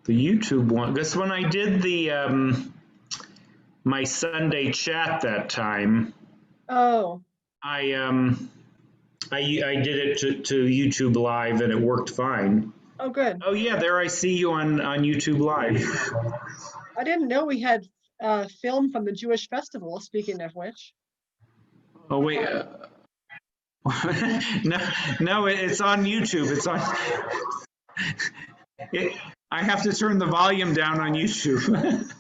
The YouTube one. Because when I did the my Sunday chat that time, Oh, I I did it to YouTube Live and it worked fine. oh, good. Oh yeah, there I see you on YouTube Live. I didn't know we had film from the Jewish festival, speaking of which. Oh wait. No, no, it's on YouTube. It's on. It, I have to turn the volume down on YouTube.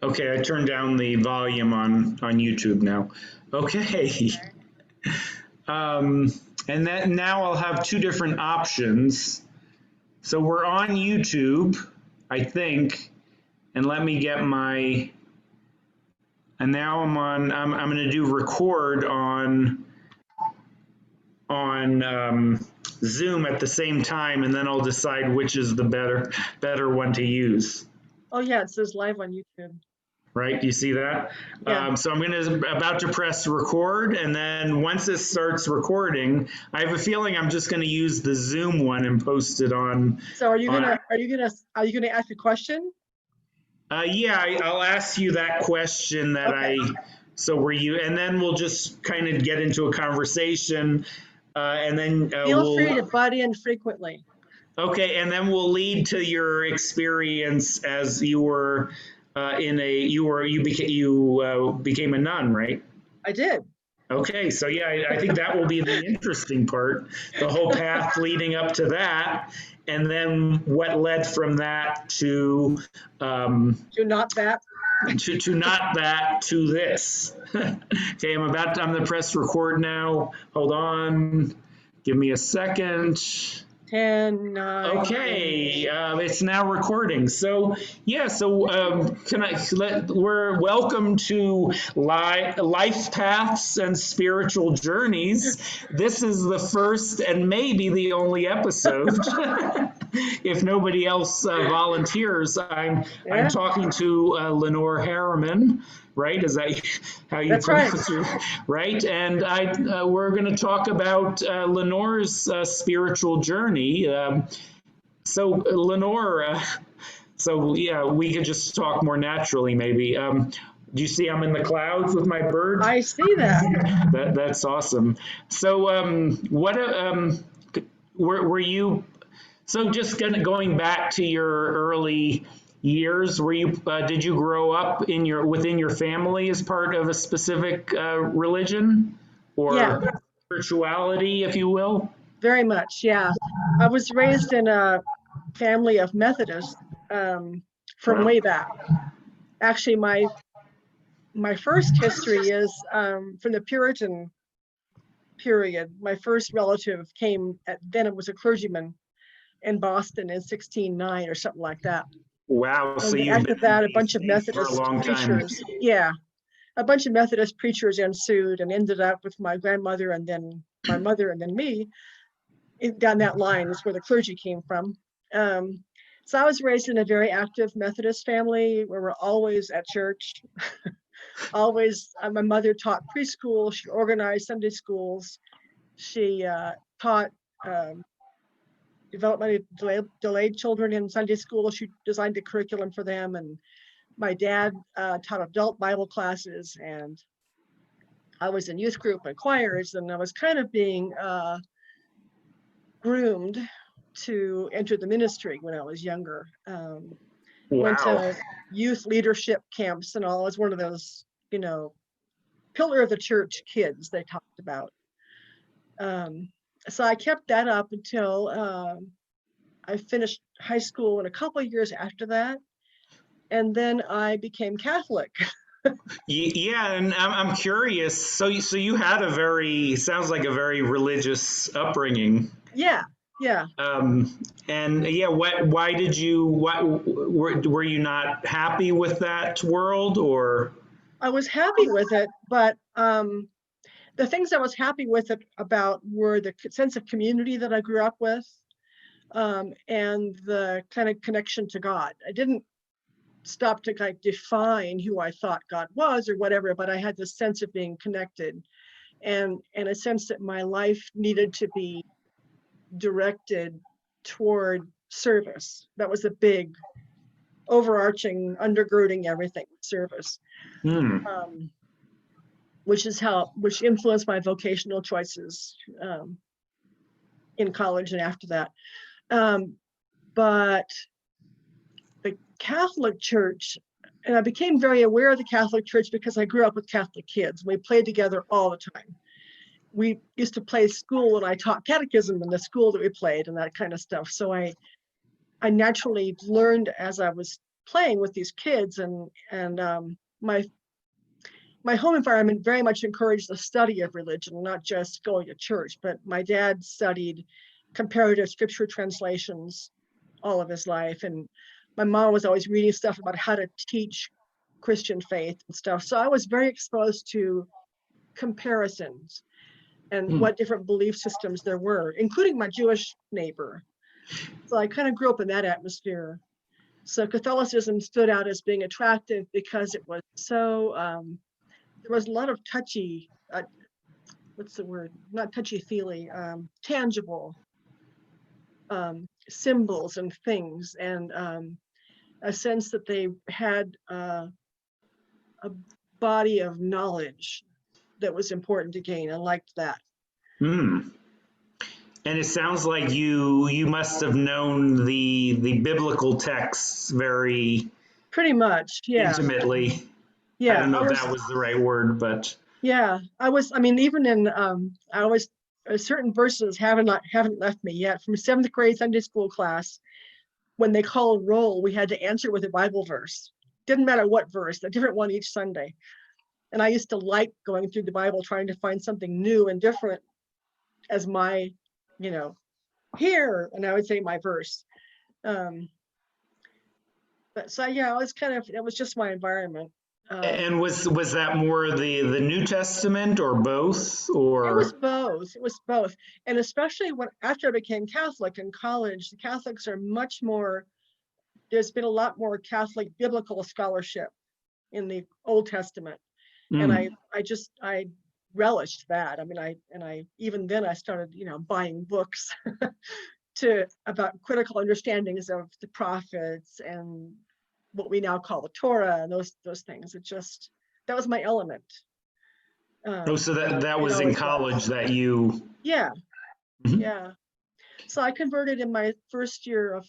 Okay, I turned down the volume on YouTube now. Okay. And then now I'll have two different options. So we're on YouTube, I think, and let me get my, and now I'm going to do record on Zoom at the same time, and then I'll decide which is the better one to use. Oh yeah, it says live on YouTube. Right? Do you see that? Yeah. So I'm about to press record, and then once it starts recording, I have a feeling I'm just going to use the Zoom one and post it on. So are you gonna ask a question? Yeah, I'll ask you that question that Okay. So were you, and then we'll just kind of get into a conversation, and then Feel free to butt in frequently. Okay, and then we'll lead to your experience as you were you became a nun, right? I did. Okay, so yeah, I think that will be the interesting part, the whole path leading up to that, and then what led from that to not that. to not that to this. Okay, I'm going to press record now. Hold on, give me a second. 10, 9. Okay, it's now recording. So yeah, so we're welcome to Life Paths and Spiritual Journeys. This is the first and maybe the only episode. If nobody else volunteers, I'm talking to Lenore Harriman. Right? Is that how you pronounce it? Right? And we're going to talk about Lenore's spiritual journey. So Lenore, so yeah, we could just talk more naturally, maybe. Do you see I'm in the clouds with my bird? I see that. That's awesome. So were you? So just going back to your early years, were you did you grow up within your family as part of a specific religion or spirituality, if you will? Very much, yeah. I was raised in a family of Methodists from way back. Actually, my first history is from the Puritan period. My first relative came then it was a clergyman in Boston in 1609 or something like that. Wow! So after that, a bunch of Methodist preachers, a bunch of Methodist preachers ensued and ended up with my grandmother and then my mother and then me. Down that line is where the clergy came from. So I was raised in a very active Methodist family where we're always at church. Always, my mother taught preschool. She organized Sunday schools. She taught developmentally delayed children in Sunday school. She designed the curriculum for them. And my dad taught adult Bible classes. And I was in youth group and choirs. And I was kind of being groomed to enter the ministry when I was younger. Went to youth leadership camps and all. I was one of those, pillar of the church kids they talked about. So I kept that up until I finished high school and a couple of years after that. And then I became Catholic. Yeah, and I'm curious. So you had sounds like a very religious upbringing. Yeah. And yeah, why did you, were you not happy with that world, or? I was happy with it, but the things I was happy with it about were the sense of community that I grew up with, and the kind of connection to God. I didn't stop to kind of define who I thought God was or whatever, but I had this sense of being connected. and a sense that my life needed to be directed toward service. That was a big overarching, undergirding everything, service. Which influenced my vocational choices in college and after that. But the Catholic Church, and I became very aware of the Catholic Church because I grew up with Catholic kids. We played together all the time. We used to play school, and I taught catechism in the school that we played and that kind of stuff. So I naturally learned as I was playing with these kids, and my home environment very much encouraged the study of religion, not just going to church. But my dad studied comparative scripture translations all of his life, and my mom was always reading stuff about how to teach Christian faith and stuff. So I was very exposed to comparisons and what different belief systems there were, including my Jewish neighbor. So I kind of grew up in that atmosphere. So Catholicism stood out as being attractive because it was so, there was a lot of touchy, what's the word? Not touchy-feely, tangible symbols and things, and a sense that they had a body of knowledge that was important to gain. I liked that. And it sounds like you must have known the biblical texts very pretty much, yeah, intimately. Yeah, I don't know if that was the right word, but yeah, I mean, even in I always certain verses haven't left me yet. From 7th grade Sunday school class, when they called roll, we had to answer with a Bible verse. Didn't matter what verse, a different one each Sunday. And I used to like going through the Bible, trying to find something new and different as my, here, and I would say my verse. But so yeah, it was just my environment. And was that more the New Testament or both? Or it was both. And especially after I became Catholic in college, the Catholics are much more, there's been a lot more Catholic biblical scholarship in the Old Testament. And I relished that. I mean, even then I started, buying books about critical understandings of the prophets and what we now call the Torah and those things. That was my element. So that was in college that you. Yeah. Yeah. So I converted in my first year of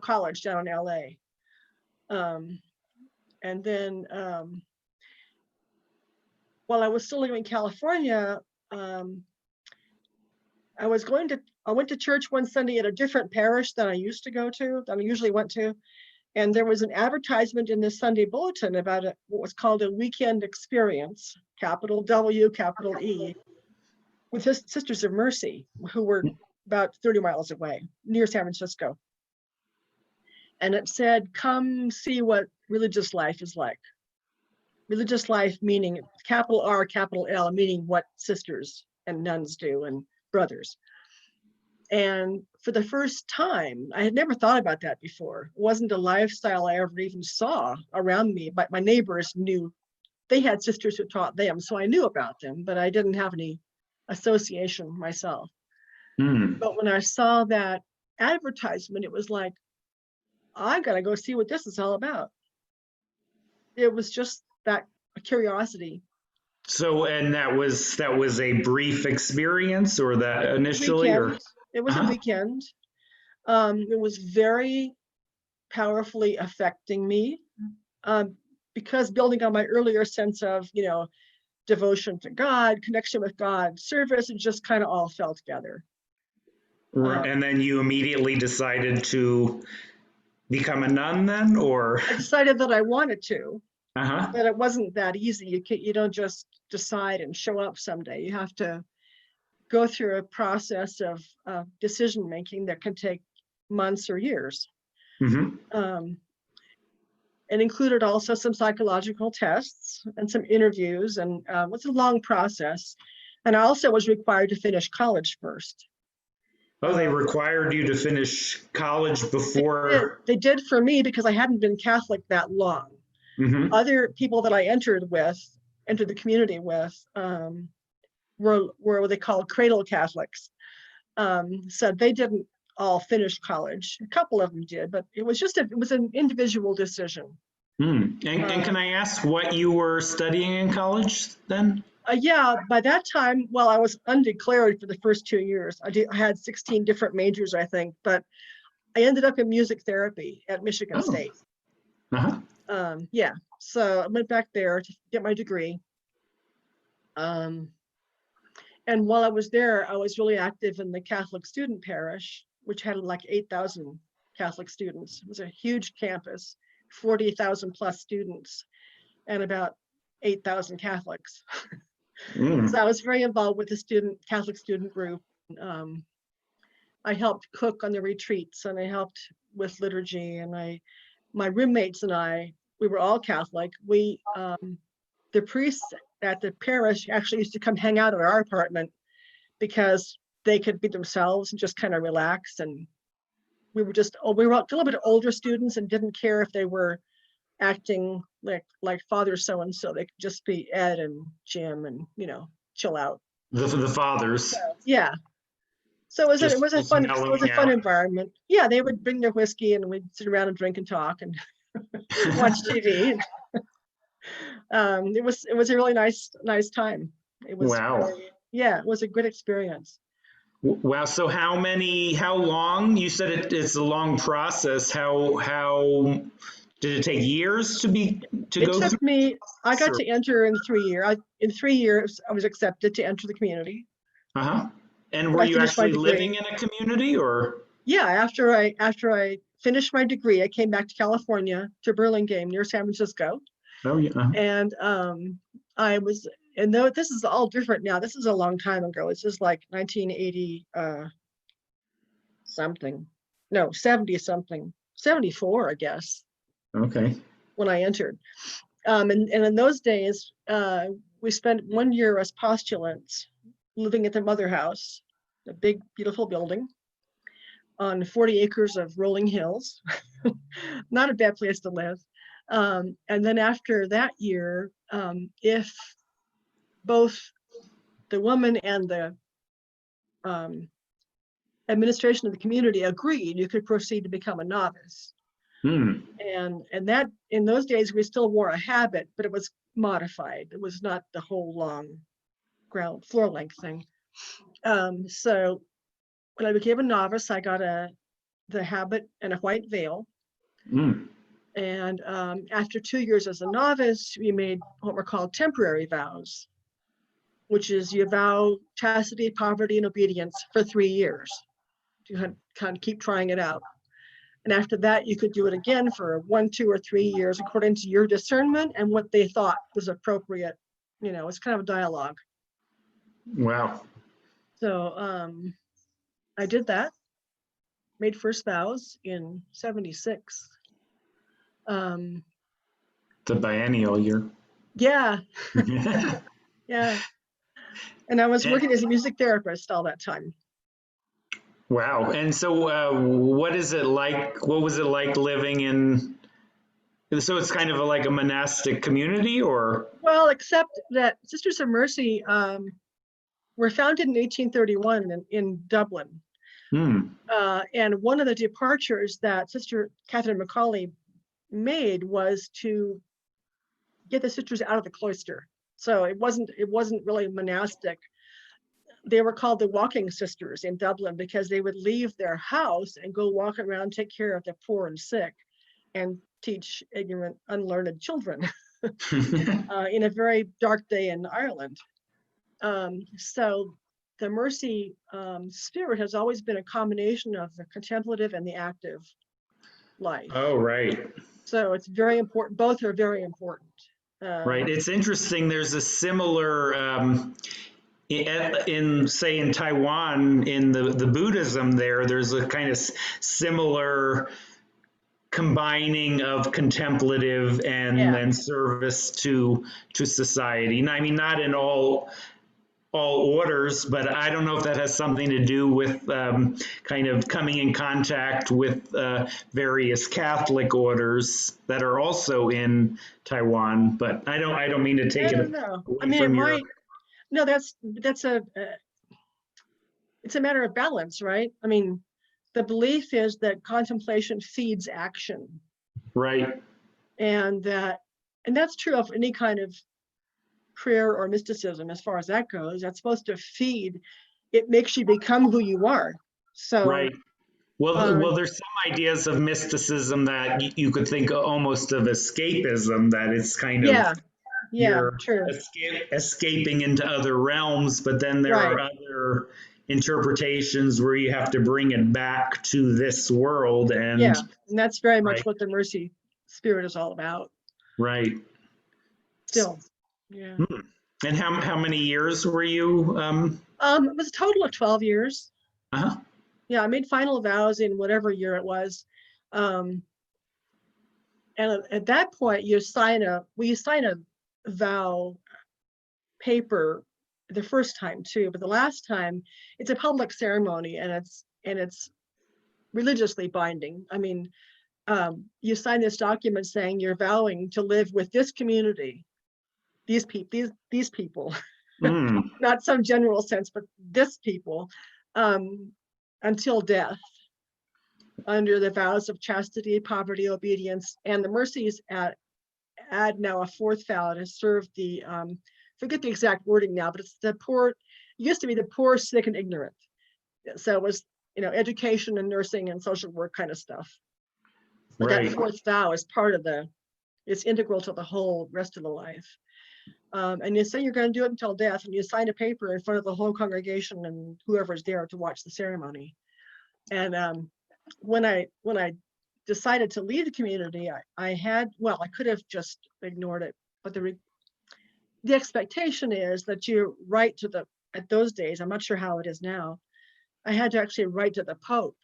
college down in LA. And then while I was still living in California, I went to church one Sunday at a different parish than I usually went to. And there was an advertisement in the Sunday bulletin about what was called a weekend experience, capital W, capital E, with Sisters of Mercy, who were about 30 miles away, near San Francisco. And it said, come see what religious life is like. Religious life meaning capital R, capital L, meaning what sisters and nuns do and brothers. And for the first time, I had never thought about that before. It wasn't a lifestyle I ever even saw around me, but my neighbors knew. They had sisters who taught them, so I knew about them, but I didn't have any association myself. But when I saw that advertisement, it was like, I gotta go see what this is all about. It was just that curiosity. So, and that was a brief experience, or that initially, weekend. It was a weekend. It was very powerfully affecting me because building on my earlier sense of, devotion to God, connection with God, service, it just kind of all fell together. And then you immediately decided to become a nun then, or? I decided that I wanted to, but it wasn't that easy. You don't just decide and show up someday. You have to go through a process of decision making that can take months or years. It included also some psychological tests and some interviews, and it was a long process. And I also was required to finish college first. Oh, they required you to finish college before? They did for me because I hadn't been Catholic that long. Other people that I entered with entered the community with were what they call cradle Catholics. So they didn't all finish college. A couple of them did, but it was an individual decision. And can I ask what you were studying in college then? Yeah, by that time, well, I was undeclared for the first 2 years. I had 16 different majors, I think, but I ended up in music therapy at Michigan State. Yeah, so I went back there to get my degree. And while I was there, I was really active in the Catholic student parish, which had like 8,000 Catholic students. It was a huge campus, 40,000 plus students, and about 8,000 Catholics. So I was very involved with the Catholic student group. I helped cook on the retreats, and I helped with liturgy, and my roommates and I, we were all Catholic. The priests at the parish actually used to come hang out at our apartment because they could be themselves and just kind of relax. And we were a little bit older students and didn't care if they were acting like Father so-and-so. They could just be Ed and Jim and, chill out. The fathers. So, yeah. So it was a fun environment. Yeah, they would bring their whiskey and we'd sit around and drink and talk and watch TV. It was a really nice time. It was it was a good experience. Wow. So how long? You said it's a long process. How did it take years to go through? It took me, I got to enter in 3 years. In 3 years, I was accepted to enter the community. And were you actually living in a community or? Yeah, after I finished my degree, I came back to California, to Burlingame near San Francisco. Oh yeah. And I was, and though this is all different now, this is a long time ago. It's just like 1980 something. No, 70 something. 74, I guess. Okay. When I entered. And in those days, we spent 1 year as postulants living at the Mother House, a big, beautiful building on 40 acres of rolling hills. Not a bad place to live. And then after that year, if both the woman and the administration of the community agreed, you could proceed to become a novice. And that, in those days, we still wore a habit, but it was modified. It was not the whole long ground floor length thing. So when I became a novice, I got the habit and a white veil. And after 2 years as a novice, we made what were called temporary vows, which is you vow chastity, poverty, and obedience for 3 years. You kind of keep trying it out. And after that, you could do it again for 1, 2, or 3 years according to your discernment and what they thought was appropriate. It's kind of a dialogue. Wow. So I did that, made first vows in 76. The biennial year. Yeah. Yeah. And I was working as a music therapist all that time. Wow. And so what is it like? What was it like living in? So it's kind of like a monastic community, or? Well, except that Sisters of Mercy were founded in 1831 in Dublin. And one of the departures that Sister Catherine McCauley made was to get the sisters out of the cloister. So it wasn't really monastic. They were called the Walking Sisters in Dublin because they would leave their house and go walk around, take care of the poor and sick, and teach ignorant, unlearned children in a very dark day in Ireland. So the Mercy spirit has always been a combination of the contemplative and the active life. Oh, right. So it's very important. Both are very important. Right. It's interesting. There's a similar in Taiwan, in the Buddhism there's a kind of similar combining of contemplative and service to society. And I mean, not in all all orders, but I don't know if that has something to do with kind of coming in contact with various Catholic orders that are also in Taiwan. But I don't mean to take I it don't know. I away mean, it from your. might. No, that's it's a matter of balance, right? I mean, the belief is that contemplation feeds action, Right. and that's true of any kind of prayer or mysticism. As far as that goes, that's supposed to feed. It makes you become who you are. So, Right. Well, there's some ideas of mysticism that you could think almost of escapism, that it's kind of yeah, you're true, escaping into other realms, but then there right, are other interpretations where you have to bring it back to this world. And and that's very much right, what the mercy spirit is all about. right. Still, yeah. And how many years were you? It was a total of 12 years. Uh-huh. Yeah, I made final vows in whatever year it was. Um, and at that point, you sign a vow paper the first time too, but the last time it's a public ceremony, and it's religiously binding. I mean, you sign this document saying you're vowing to live with this community, these people, not some general sense, but this people, until death, under the vows of chastity, poverty, obedience, and the mercies add now a fourth vow to serve the, forget the exact wording now, but it's the poor, it used to be the poor, sick, and ignorant. So it was, education and nursing and social work kind of stuff. But Right. that fourth vow is part of it's integral to the whole rest of the life. And you say you're going to do it until death, and you sign a paper in front of the whole congregation and whoever's there to watch the ceremony. And when I decided to leave the community, I could have just ignored it, but the expectation is that you write to at those days, I'm not sure how it is now, I had to actually write to the Pope,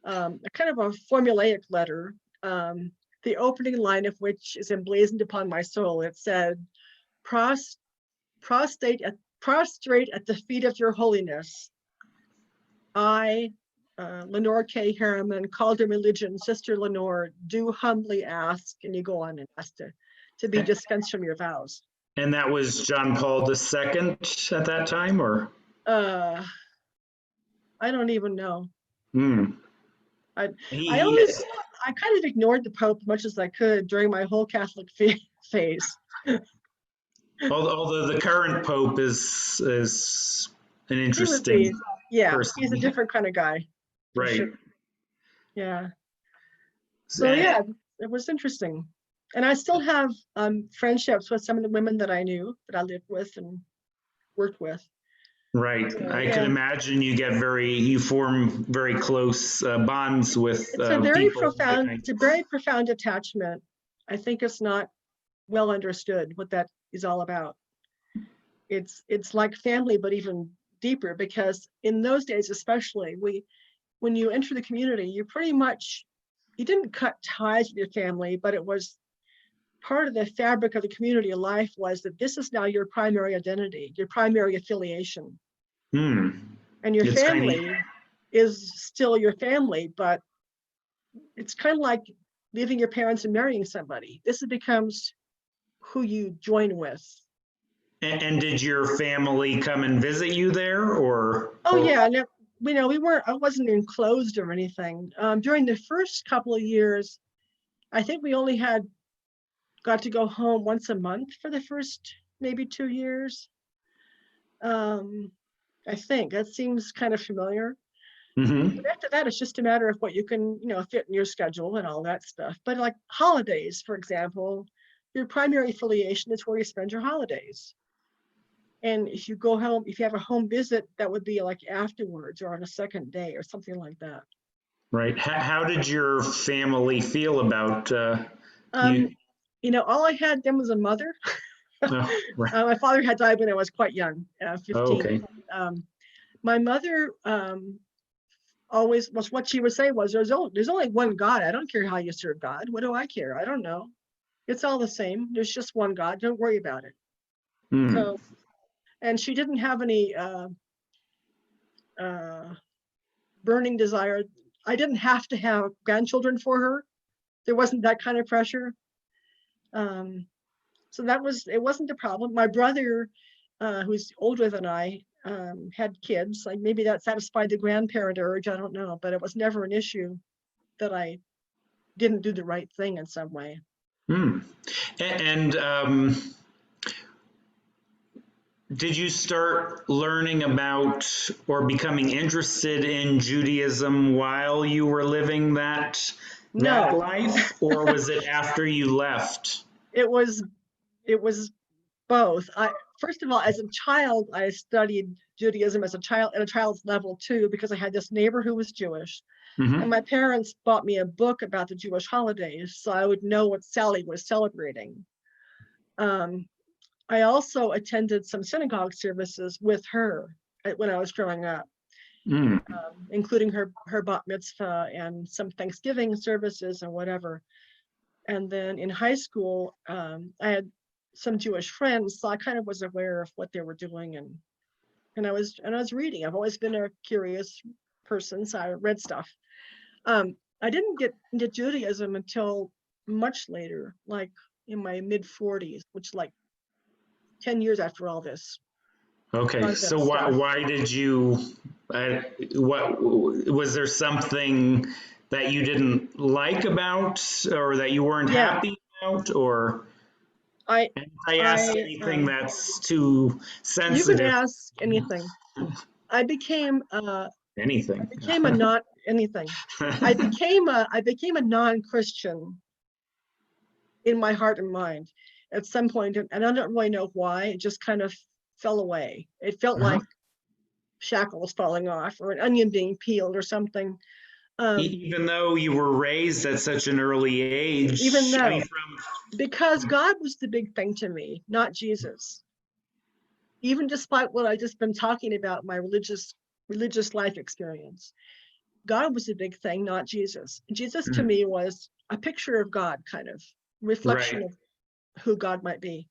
a kind of a formulaic letter, the opening line of which is emblazoned upon my soul. It said, prostrate at the feet of your holiness, I, Lenore K. Harriman, called to religion, Sister Lenore, do humbly ask, and you go on and ask to be dispensed from your vows. And that was John Paul II at that time, or? I don't even know. I kind of ignored the Pope as much as I could during my whole Catholic phase. Although the current Pope is an interesting person. He's a different kind of guy. Right. Sure. Yeah. So yeah, it was interesting. And I still have friendships with some of the women that I knew, that I lived with and worked with. Right. I can imagine you form very close bonds with it's a very profound attachment. I think it's not well understood what that is all about. It's like family, but even deeper, because in those days, especially, when you enter the community, you didn't cut ties with your family, but it was part of the fabric of the community life was that this is now your primary identity, your primary affiliation. And your family is still your family, but it's kind of like leaving your parents and marrying somebody. This becomes who you join with. And did your family come and visit you there, or? Yeah, I wasn't enclosed or anything. During the first couple of years, I think we only got to go home once a month for the first maybe 2 years. I think that seems kind of familiar. But after that, it's just a matter of what you can, fit in your schedule and all that stuff. But like holidays, for example, your primary affiliation is where you spend your holidays. And if you go home, if you have a home visit, that would be like afterwards or on a second day or something like that. Right. How did your family feel about all I had then was a mother. Oh, right. My father had died when I was quite young, 15. Okay. My mother always what she would say was, there's only one God. I don't care how you serve God. What do I care? I don't know. It's all the same. There's just one God. Don't worry about it. So, And she didn't have any burning desire. I didn't have to have grandchildren for her. There wasn't that kind of pressure. So it wasn't a problem. My brother, who's older than I, had kids. Like maybe that satisfied the grandparent urge, I don't know, but it was never an issue that I didn't do the right thing in some way. And did you start learning about or becoming interested in Judaism while you were living that life, or was it after you left? It was both. First of all, as a child, I studied Judaism at a child's level too, because I had this neighbor who was Jewish. And my parents bought me a book about the Jewish holidays, so I would know what Sally was celebrating. I also attended some synagogue services with her when I was growing up, including her bat mitzvah and some Thanksgiving services and whatever. And then in high school, I had some Jewish friends, so I kind of was aware of what they were doing, and I was reading. I've always been a curious person, so I read stuff. I didn't get into Judaism until much later, like in my mid-40s, which like 10 years after all this. Okay, so why did you, what was there something that you didn't like about, or that you weren't happy about, or I ask anything that's too sensitive? You can ask anything. I became anything. I became a not anything. I became a non-Christian in my heart and mind at some point, and I don't really know why. It just kind of fell away. It felt like shackles falling off, or an onion being peeled, or something. Even though you were raised at such an early age, even though, because God was the big thing to me, not Jesus. Even despite what I just been talking about, my religious life experience, God was a big thing, not Jesus. Jesus to me was a picture of God, kind of reflection of who God might be.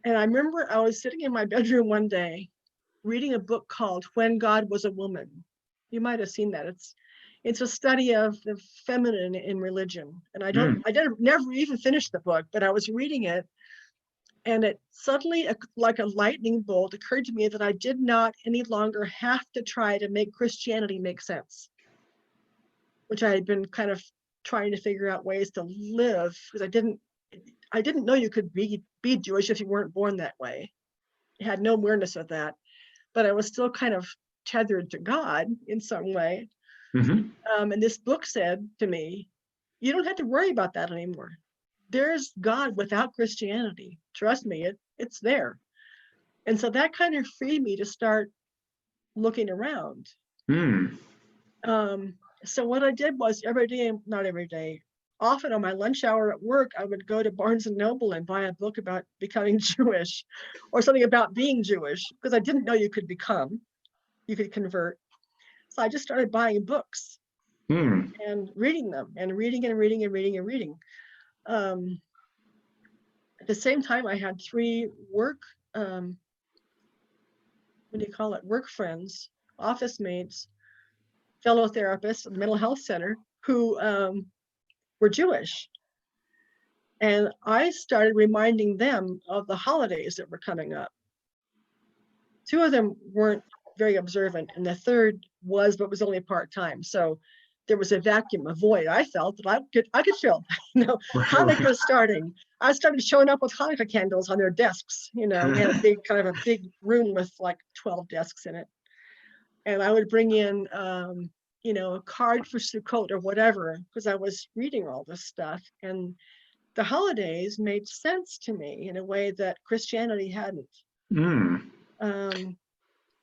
And I remember I was sitting in my bedroom one day reading a book called When God Was a Woman. You might have seen that. It's a study of the feminine in religion. And I never even finished the book, but I was reading it, and it suddenly, like a lightning bolt, occurred to me that I did not any longer have to try to make Christianity make sense, which I had been kind of trying to figure out ways to live, because I didn't know you could be Jewish if you weren't born that way. I had no awareness of that, but I was still kind of tethered to God in some way. And this book said to me, you don't have to worry about that anymore. There's God without Christianity. Trust me, it's there. And so that kind of freed me to start looking around. So what I did was not every day, often on my lunch hour at work, I would go to Barnes and Noble and buy a book about becoming Jewish, or something about being Jewish, because I didn't know you could convert. So I just started buying books and reading them, and reading. At the same time, I had 3 work friends, office mates, fellow therapists at the mental health center, who were Jewish. And I started reminding them of the holidays that were coming up. 2 of them weren't very observant, and the third was, but was only part-time. So there was a vacuum, a void I felt that I could fill. Hanukkah was starting. I started showing up with Hanukkah candles on their desks. We had a big room with like 12 desks in it. And I would bring in, a card for Sukkot or whatever, because I was reading all this stuff. And the holidays made sense to me in a way that Christianity hadn't.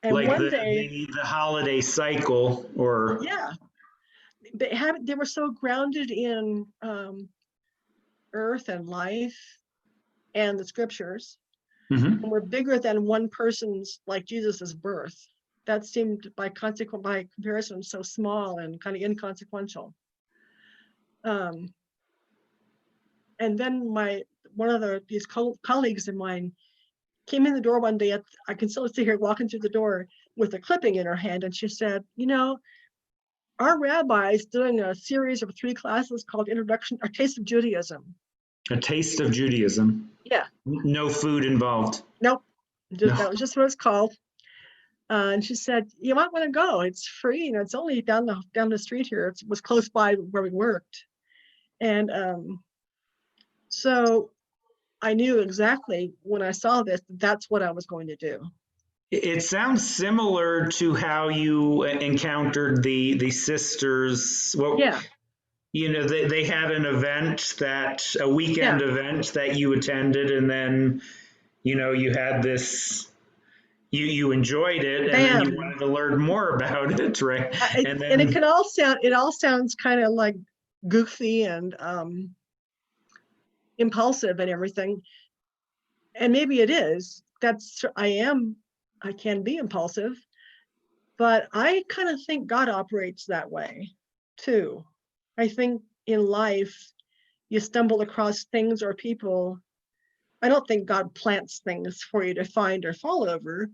And like one day, the holiday cycle, or they were so grounded in earth and life and the scriptures, and were bigger than one person's, like Jesus's birth. That seemed by comparison so small and kind of inconsequential. And then one of these colleagues of mine came in the door one day. I can still see her walking through the door with a clipping in her hand, and she said, our rabbi is doing a series of 3 classes called Introduction, A Taste of Judaism. A Taste of Judaism. Yeah. No food involved. Nope. That was just what it's called. And she said, you might want to go. It's free. It's only down the street here. It was close by where we worked. And so I knew exactly when I saw this, that's what I was going to do. It sounds similar to how you encountered the sisters. Well, yeah. They had an event a weekend event that you attended, and then, you had this, you enjoyed it, and then you wanted to learn more about it, right? And it all sounds kind of like goofy and impulsive and everything. And maybe it is. I can be impulsive, but I kind of think God operates that way too. I think in life, you stumble across things or people. I don't think God plants things for you to find or fall over,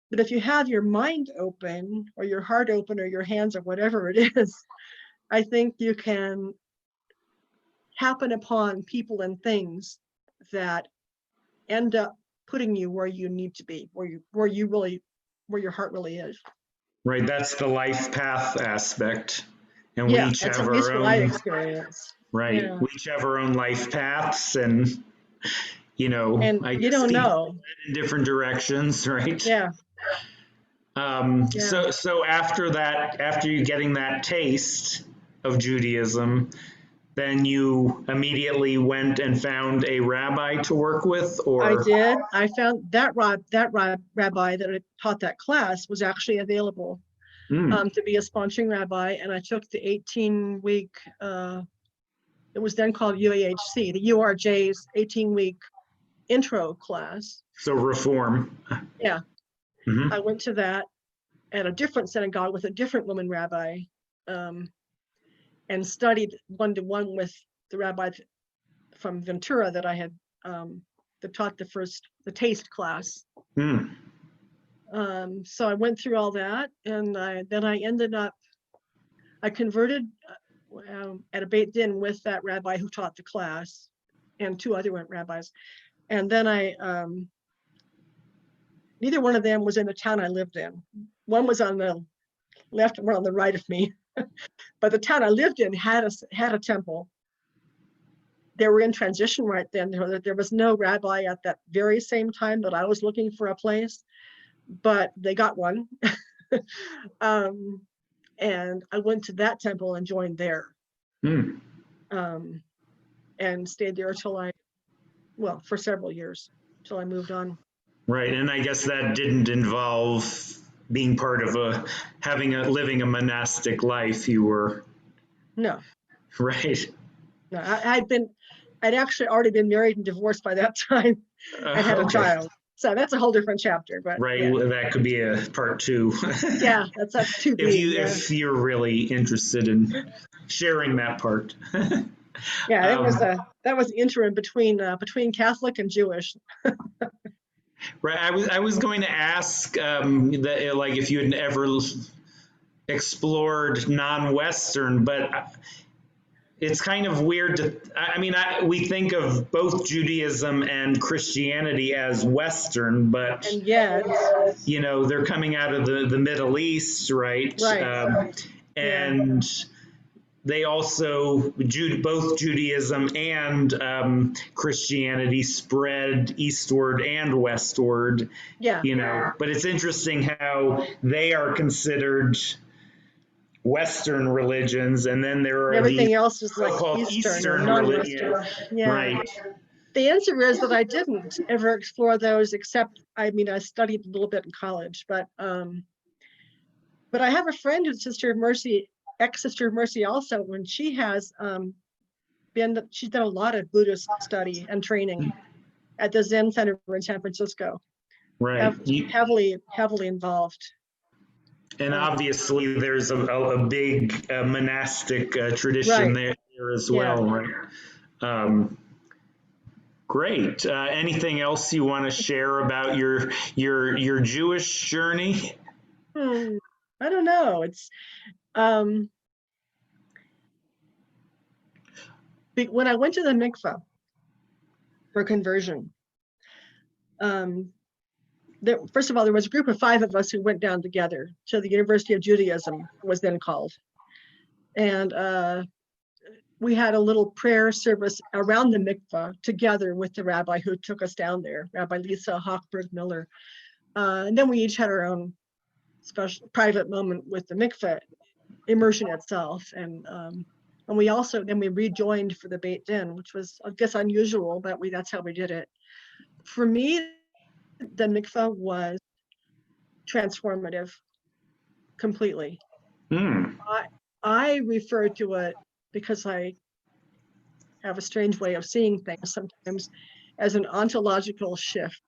but if you have your mind open or your heart open or your hands or whatever it is, I think you can happen upon people and things that end up putting you where you need to be, where your heart really is. Right, that's the life path aspect, and we each have our own. What I experience. Right, we each have our own life paths, and I guess you don't know in different directions, right? Yeah. So after you getting that taste of Judaism, then you immediately went and found a rabbi to work with, or? I did. I found that rabbi that taught that class was actually available to be a sponsoring rabbi, and I took the 18-week, it was then called UAHC, the URJ's 18-week intro class. So Reform. Yeah. I went to that at a different synagogue with a different woman rabbi, and studied one-to-one with the rabbi from Ventura that I had that taught the taste class. So I went through all that, and then I ended up, I converted at a Beit Din with that rabbi who taught the class and 2 other rabbis. And then neither one of them was in the town I lived in. One was on the left and one on the right of me. But the town I lived in had a temple. They were in transition right then. There was no rabbi at that very same time that I was looking for a place, but they got one. And I went to that temple and joined there. And stayed there for several years, till I moved on. Right, and I guess that didn't involve being part of living a monastic life. You were. No. Right. No, I'd actually already been married and divorced by that time. I had a child. So that's a whole different chapter, but right. Yeah. That could be a part 2. Yeah, that's a 2B. If you're really interested in sharing that part. Yeah, that was the interim between Catholic and Jewish. Right. I was going to ask that, if you had ever explored non-Western, but it's kind of weird we think of both Judaism and Christianity as Western, but and yet, they're coming out of the Middle East, right? Right. And they also, both Judaism and Christianity spread eastward and westward. Yeah. But it's interesting how they are considered Western religions, and then there are everything else is like Eastern non-Western. Yeah. Right. The answer is that I didn't ever explore those, except I studied a little bit in college, but I have a friend who's Sister of Mercy, ex-Sister of Mercy also, when she has she's done a lot of Buddhist study and training at the Zen Center in San Francisco. Right. Heavily involved. And obviously there's a big monastic tradition there as well, right? Great. Anything else you want to share about your Jewish journey? I don't know. It's when I went to the mikveh for conversion, first of all, there was a group of 5 of us who went down together to the University of Judaism, was then called. And we had a little prayer service around the mikveh together with the rabbi who took us down there, Rabbi Lisa Hochberg Miller. And then we each had our own special private moment with the mikveh immersion itself. And we also, then we rejoined for the Beit Din, which was, I guess, unusual, but that's how we did it. For me, the mikveh was transformative completely. I refer to it, because I have a strange way of seeing things sometimes, as an ontological shift.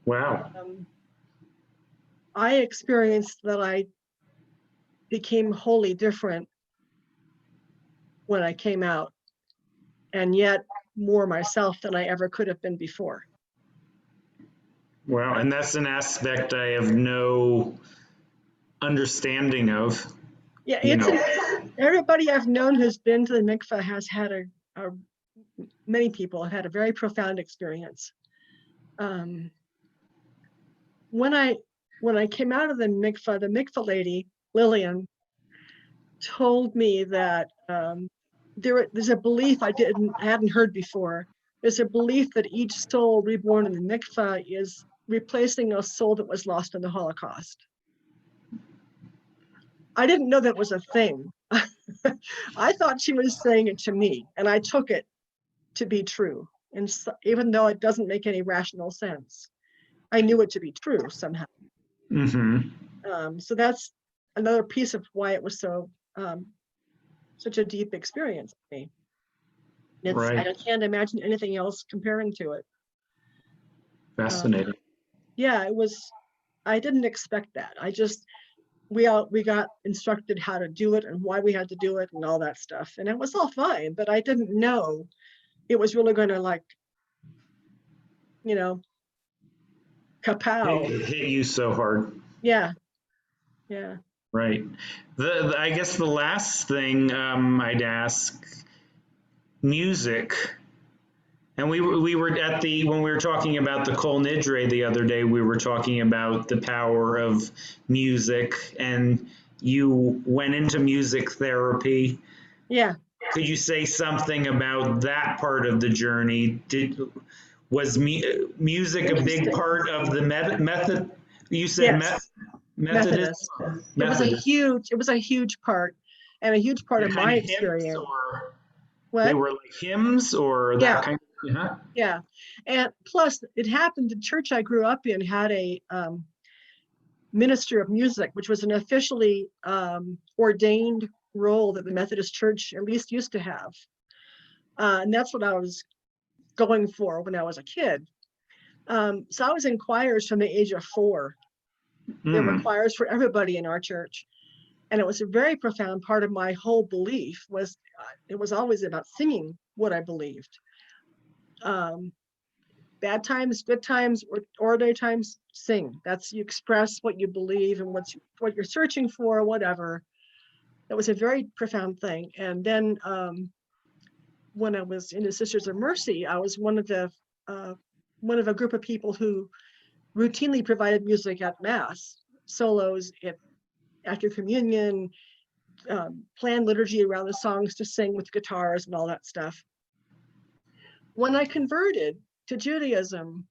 Wow. I experienced that I became wholly different when I came out, and yet more myself than I ever could have been before. Wow, and that's an aspect I have no understanding of. Yeah, everybody I've known who's been to the mikveh has had many people have had a very profound experience. When I came out of the mikveh lady, Lillian, told me that there's a belief I hadn't heard before. There's a belief that each soul reborn in the mikveh is replacing a soul that was lost in the Holocaust. I didn't know that was a thing. I thought she was saying it to me, and I took it to be true. And even though it doesn't make any rational sense, I knew it to be true somehow. So that's another piece of why it was so such a deep experience for me. Right. I can't imagine anything else comparing to it. Fascinating. Yeah, it was. I didn't expect that. We got instructed how to do it and why we had to do it and all that stuff, and it was all fine. But I didn't know it was really going to, like, kapow. It hit you so hard. Yeah. Right. I guess the last thing I'd ask, music. And we were when we were talking about the Kol Nidre the other day, we were talking about the power of music, and you went into music therapy. Yeah. Could you say something about that part of the journey? Was music a big part of the method? You said yes. Methodist. It was a huge part, and a huge part of my experience. What? They were like hymns or that kind of. Yeah, and plus it happened, the church I grew up in had a minister of music, which was an officially ordained role that the Methodist Church at least used to have, and that's what I was going for when I was a kid. So I was in choirs from the age of 4. There were choirs for everybody in our church, and it was a very profound part of my whole belief. It was always about singing what I believed. Bad times, good times, or ordinary times, sing. That's, you express what you believe and what you're searching for, whatever. That was a very profound thing. And then when I was in the Sisters of Mercy, I was one of a group of people who routinely provided music at Mass, solos after communion, planned liturgy around the songs to sing with guitars and all that stuff. When I converted to Judaism,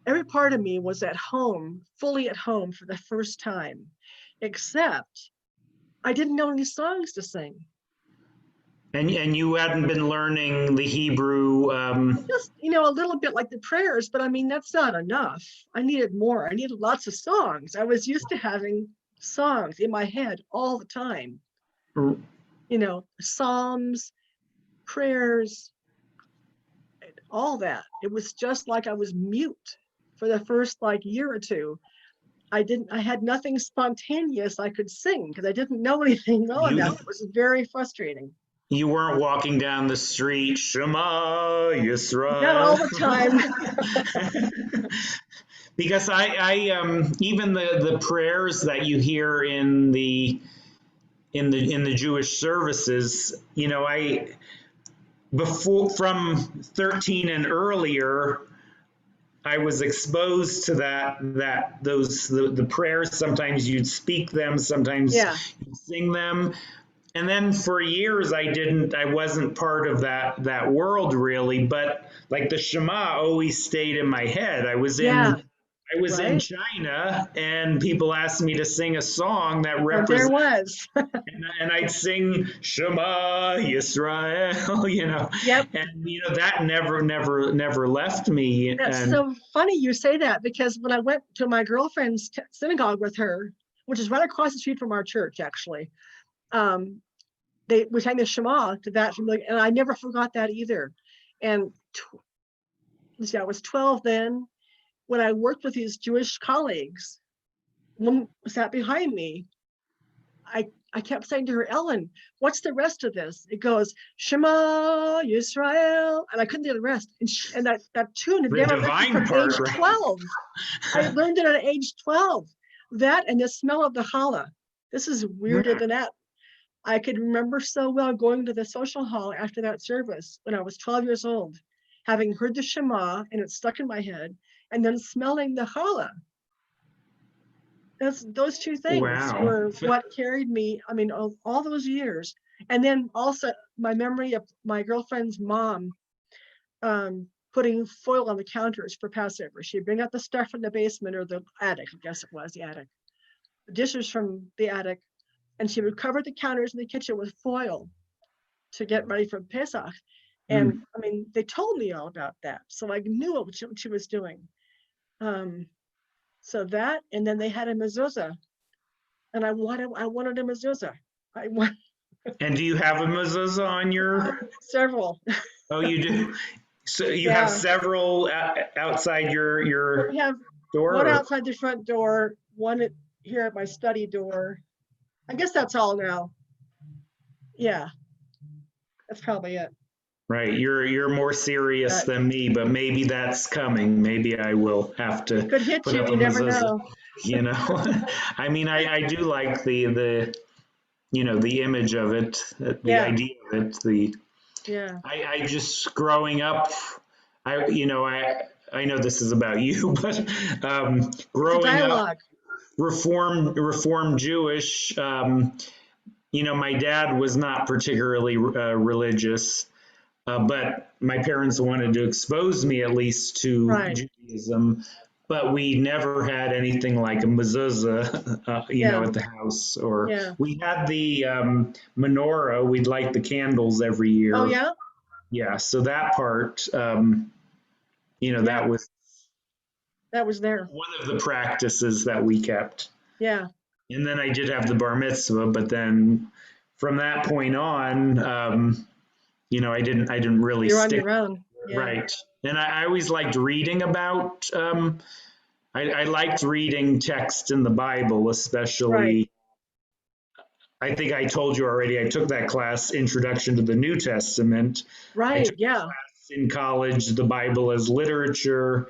every part of me was at home, fully at home for the first time, except I didn't know any songs to sing. And you hadn't been learning the Hebrew? Just, a little bit like the prayers, but I mean, that's not enough. I needed more. I needed lots of songs. I was used to having songs in my head all the time. Psalms, prayers, all that. It was just like I was mute for the first year or two. I had nothing spontaneous I could sing because I didn't know anything well enough. It was very frustrating. You weren't walking down the street, Shema Yisrael. Not all the time. Because even the prayers that you hear in the Jewish services, I before from 13 and earlier, I was exposed to the prayers. Sometimes you'd speak them, sometimes Yeah. you'd sing them. And then for years I wasn't part of that world really, but like the Shema always stayed in my head. I was in China and people asked me to sing a song that And there represents, was. and I'd sing Shema Yisrael, Yep. and that never left me. That's And so funny you say that, because when I went to my girlfriend's synagogue with her, which is right across the street from our church, actually, we sang the Shema to that, and I never forgot that either. And let's see, I was 12 then. When I worked with these Jewish colleagues, one sat behind me. I kept saying to her, Ellen, what's the rest of this? It goes, Shema Yisrael, and I couldn't do the rest. And that tune had never left me from age 12. I learned it at age 12. That and the smell of the challah. This is weirder than that. I could remember so well going to the social hall after that service when I was 12 years old, having heard the Shema and it stuck in my head, and then smelling the challah. Those two things were what carried me, all those years. And then also my memory of my girlfriend's mom putting foil on the counters for Passover. She'd bring out the stuff from the basement or the attic, I guess it was the attic, the dishes from the attic, and she would cover the counters in the kitchen with foil to get ready for Pesach. And they told me all about that, so I knew what she was doing. So that, and then they had a mezuzah, and I wanted a mezuzah. And do you have a mezuzah on your? Several. Oh, you do. So you have several outside your we have door. One outside the front door, one here at my study door. I guess that's all now. Yeah, that's probably it. Right, you're more serious than me, but maybe that's coming. Maybe I will have to. It could hit you. You never know. I do like the image of it, the idea of it. I just growing up, I know this is about you, but growing up Reformed Jewish, my dad was not particularly religious. But my parents wanted to expose me at least to Judaism, but we never had anything like a mezuzah, at the house. Or we had the menorah. We'd light the candles every year. Oh yeah. Yeah. So that part, that was there. One of the practices that we kept. Yeah. And then I did have the bar mitzvah, but then from that point on. I didn't really You're stick. On your own. Yeah. Right. And I always liked reading about, I liked reading text in the Bible, especially. Right. I think I told you already, I took that class, Introduction to the New Testament. Right. Yeah. In college, the Bible as literature.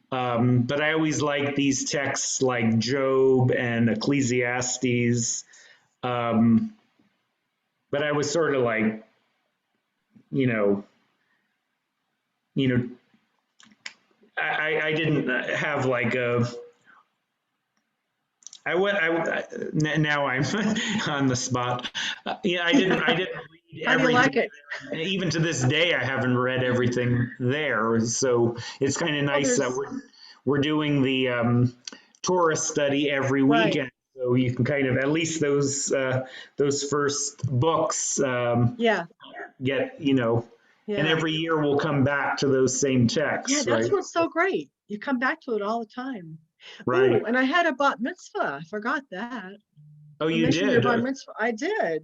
But I always liked these texts like Job and Ecclesiastes. But I was sort of like, I didn't have like now I'm on the spot. I didn't read everything. How do you like it? Even to this day, I haven't read everything there. So it's kind of nice that we're doing the Torah study every weekend. So you can kind of, at least those first books get, and every year we'll come back to those same texts. Yeah, that's what's so great. You come back to it all the time. Right. Ooh, and I had a bat mitzvah. I forgot that. Oh, you did? Your bat mitzvah. I did.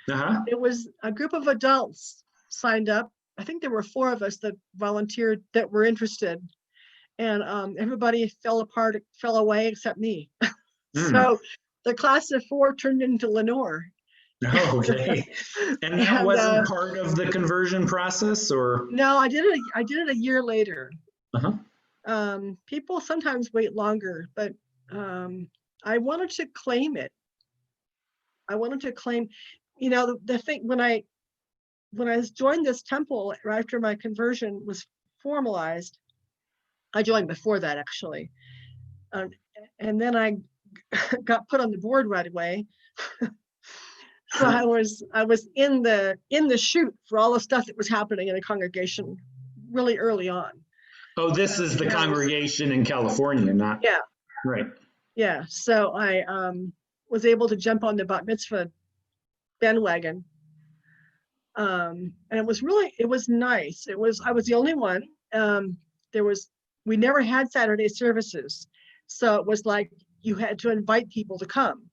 Uh-huh. It was a group of adults signed up. I think there were 4 of us that volunteered that were interested. And everybody fell away except me. So the class of 4 turned into Lenore. Oh, okay. And that And wasn't part of the conversion process, or? no, I did it a year later. Uh-huh. People sometimes wait longer, but I wanted to claim it. I wanted to claim, the thing when I joined this temple right after my conversion was formalized. I joined before that actually, um, and then I got put on the board right away. So I was in the chute for all the stuff that was happening in the congregation really early on. Oh, this is the And congregation in California, not yeah, right. yeah. So I was able to jump on the bat mitzvah bandwagon. And it was nice. I was the only one. There was we never had Saturday services. So it was like you had to invite people to come.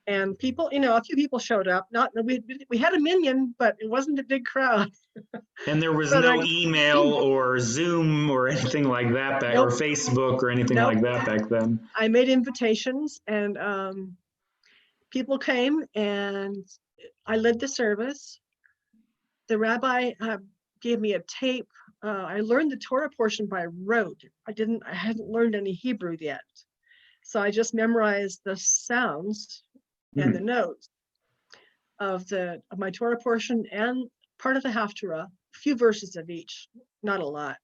And people, a few people showed up. Not we had a minyan, but it wasn't a big crowd. And there was But no email or Zoom or anything like that back, or nope, Facebook or anything nope. like that back then. I made invitations, and people came, and I led the service. The rabbi gave me a tape. I learned the Torah portion by rote. I hadn't learned any Hebrew yet. So I just memorized the sounds and the notes of my Torah portion and part of the Haftarah, a few verses of each, not a lot.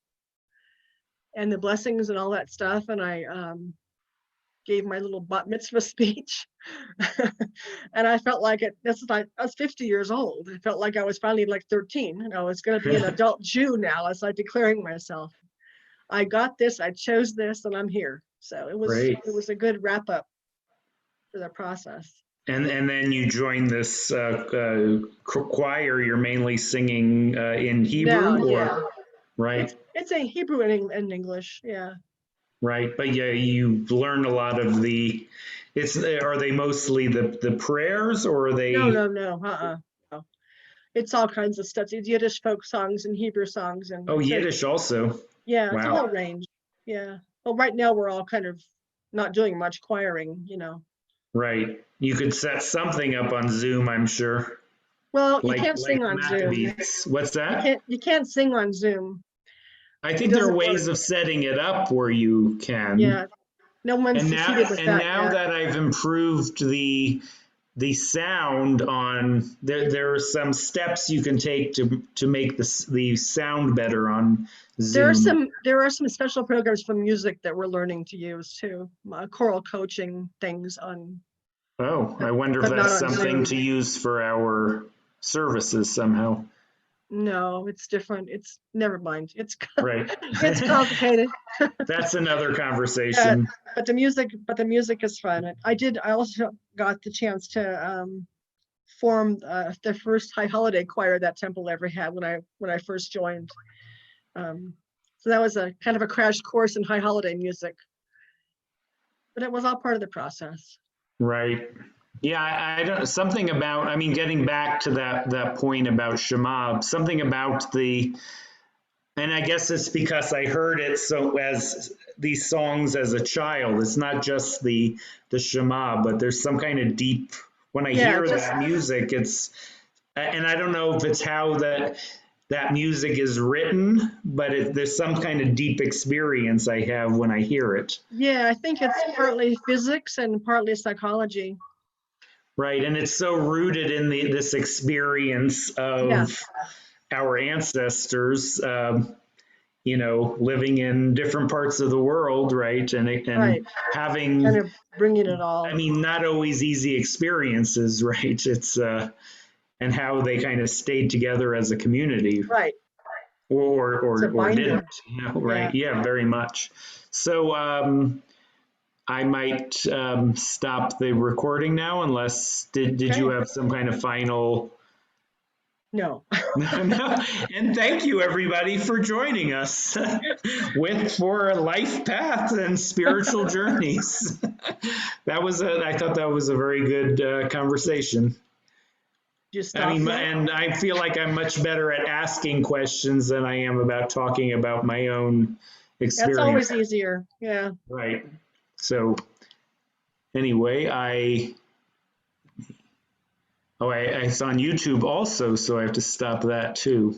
And the blessings and all that stuff. And I gave my little bat mitzvah speech. And I felt like I was 50 years old. I felt like I was finally like 13 and I was going to be an adult Jew now as I declaring myself. I got this, I chose this, and I'm here. So it was a good wrap up for the process. And then you joined this choir. You're mainly singing in Hebrew, now, yeah. Right? It's a Hebrew and English, yeah. Right, but yeah, you learned a lot of the. Are they mostly the prayers, or are they? No. No. It's all kinds of stuff. It's Yiddish folk songs and Hebrew songs and. Oh, Yiddish also. Yeah, wow. It's a whole range. Yeah. Well, right now we're all kind of not doing much choiring, Right. You could set something up on Zoom, I'm sure. Well, you can't sing on Zoom. What's that? You can't sing on Zoom. I think there are ways of setting it up where you can. Yeah. No one's succeeded with that. And now that I've improved the sound on, there are some steps you can take to make the sound better on Zoom. There are some special programs for music that we're learning to use too. Choral coaching things on. Oh, I wonder if that's something to use for our services somehow. No, it's different. It's never mind. It's right. It's complicated. That's another conversation. Yeah, but the music is fun. I also got the chance to form the first high holiday choir that temple ever had when I first joined. So that was a kind of a crash course in high holiday music. But it was all part of the process. Right. Yeah, I don't, something about, I mean, getting back to that point about Shema, something about and I guess it's because I heard it so as these songs as a child. It's not just the Shema, but there's some kind of deep, when I hear that music, and I don't know if it's how that music is written, but there's some kind of deep experience I have when I hear it. Yeah, I think it's partly physics and partly psychology. Right, and it's so rooted in this experience of our ancestors, living in different parts of the world, right? And having kind of bringing it all. I mean, not always easy experiences, right? It's and how they kind of stayed together as a community, right? Or didn't, right? Yeah, very much. So I might stop the recording now, unless did you have some kind of final? No. No. And thank you everybody for joining us for Life Path and Spiritual Journeys. I thought that was a very good conversation. And I feel like I'm much better at asking questions than I am about talking about my own experience. That's always easier. Yeah. Right. So anyway, Oh, it's on YouTube also, so I have to stop that too.